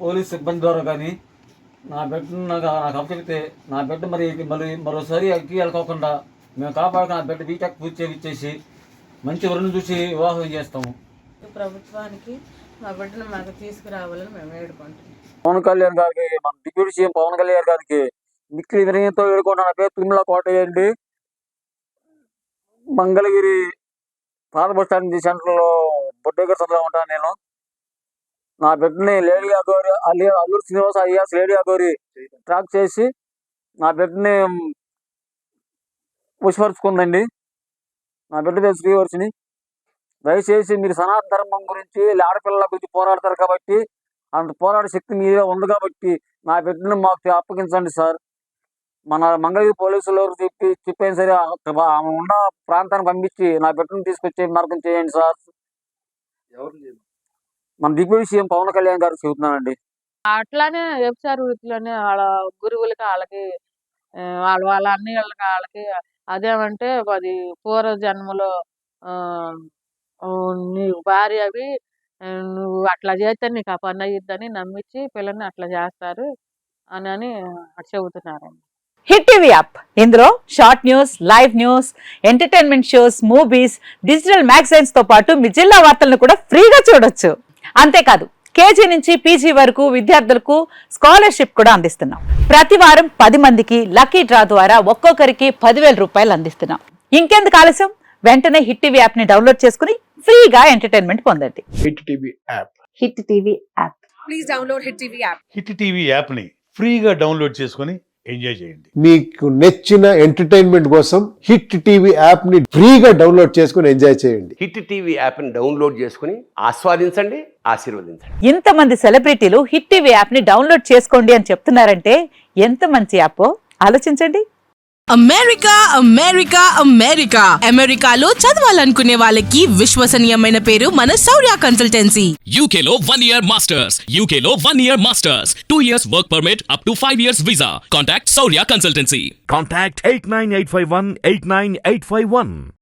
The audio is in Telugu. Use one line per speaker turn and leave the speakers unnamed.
పోలీస్ సిబ్బంది ద్వారా కానీ నా బిడ్డను నాకు అప్పచెప్తే నా బిడ్డ మళ్ళీ మరోసారి అగ్గి వెళ్ళకోకుండా మేము కాపాడుకుని నా బిడ్డ బీటెక్ పూర్తి చేయించేసి మంచి వరుణ్ చూసి వివాహం చేస్తాము.
ప్రభుత్వానికి మా బిడ్డను మాకు తీసుకురావాలని మేము వేడుకుంటున్నాం.
పవన్ కళ్యాణ్ గారికి, మన డిప్యూటీ సీఎం పవన్ కళ్యాణ్ గారికి మిక్కిలి వినయంతో వేడుకుంటున్నా. నా పేరు తిరుమల కోటయ్య అండి. మంగళగిరి పాత బస్ స్టాండ్ సెంటర్లో బొడ్డేగర్ సదలో ఉంటాను నేను. నా బిడ్డని లేడీ అగోరి అల్లూరు శ్రీనివాస అయ్యాస్ లేడీ అగోరి ట్రాక్ చేసి నా బిడ్డని పుష్పరుచుకుందండి. నా బిడ్డ పేరు శ్రీవర్షిని. దయచేసి మీరు సనాతన ధర్మం గురించి, ఆడపిల్లల గురించి పోరాడతారు కాబట్టి, అంత పోరాడే శక్తి మీరే ఉంది కాబట్టి నా బిడ్డను మాకు అప్పగించండి సార్. మన మంగళగిరి పోలీసులు చెప్పాను సరే, ఆమె ఉన్న ప్రాంతాన్ని పంపించి నా బిడ్డను తీసుకొచ్చే మార్గం చేయండి సార్. మన డిప్యూటీ సీఎం పవన్ కళ్యాణ్ గారు చెబుతున్నానండి.
అట్లానే వ్యభిచార వృత్తిలోనే వాళ్ళ గురువులకి వాళ్ళకి వాళ్ళ అన్నయ్యలకి వాళ్ళకి అదేమంటే అది పూర్వ జన్మలో నీ భార్య అవి నువ్వు అట్లా చేస్తే నీకు ఆ పని అయ్యిద్దని నమ్మించి పిల్లల్ని అట్లా చేస్తారు అని చెబుతున్నారండి.
హిట్ టీవీ యాప్, ఇందులో short news, live news, entertainment shows, movies, digital magazines తో పాటు మీ జిల్లా వార్తలను కూడా ఫ్రీగా చూడొచ్చు. అంతేకాదు కేజీ నుంచి పీజీ వరకు విద్యార్థులకు స్కాలర్షిప్ కూడా అందిస్తున్నాం. ప్రతి వారం 10 మందికి లక్కీ డ్రా ద్వారా ఒక్కొక్కరికి 10,000 రూపాయలు అందిస్తున్నాం. ఇంకెందుకు ఆలస్యం, వెంటనే హిట్ టీవీ యాప్ ని డౌన్లోడ్ చేసుకుని ఫ్రీగా ఎంటర్టైన్మెంట్ పొందండి.
Hit TV app.
Hit TV app.
Please download hit TV app.
Hit TV app ని ఫ్రీగా డౌన్లోడ్ చేసుకుని ఎంజాయ్ చేయండి.
మీకు నచ్చిన ఎంటర్టైన్మెంట్ కోసం హిట్ టీవీ యాప్ ని ఫ్రీగా డౌన్లోడ్ చేసుకుని ఎంజాయ్ చేయండి.
హిట్ టీవీ యాప్ ని డౌన్లోడ్ చేసుకుని ఆస్వాదించండి, ఆశీర్వదించండి.
ఇంతమంది సెలబ్రిటీలు హిట్ టీవీ యాప్ ని డౌన్లోడ్ చేసుకోండి అని చెప్తున్నారంటే ఎంత మంచి యాప్ ఆలోచించండి.
అమెరికా అమెరికా అమెరికా అమెరికాలో చదవాలనుకునే వాళ్ళకి విశ్వసనీయమైన పేరు మన శౌర్య కన్సల్టెన్సీ.
UK లో 1 year masters, UK లో 1 year masters, 2 years work permit up to 5 years visa. Contact Saurya Consultancy.
Contact 89851 89851.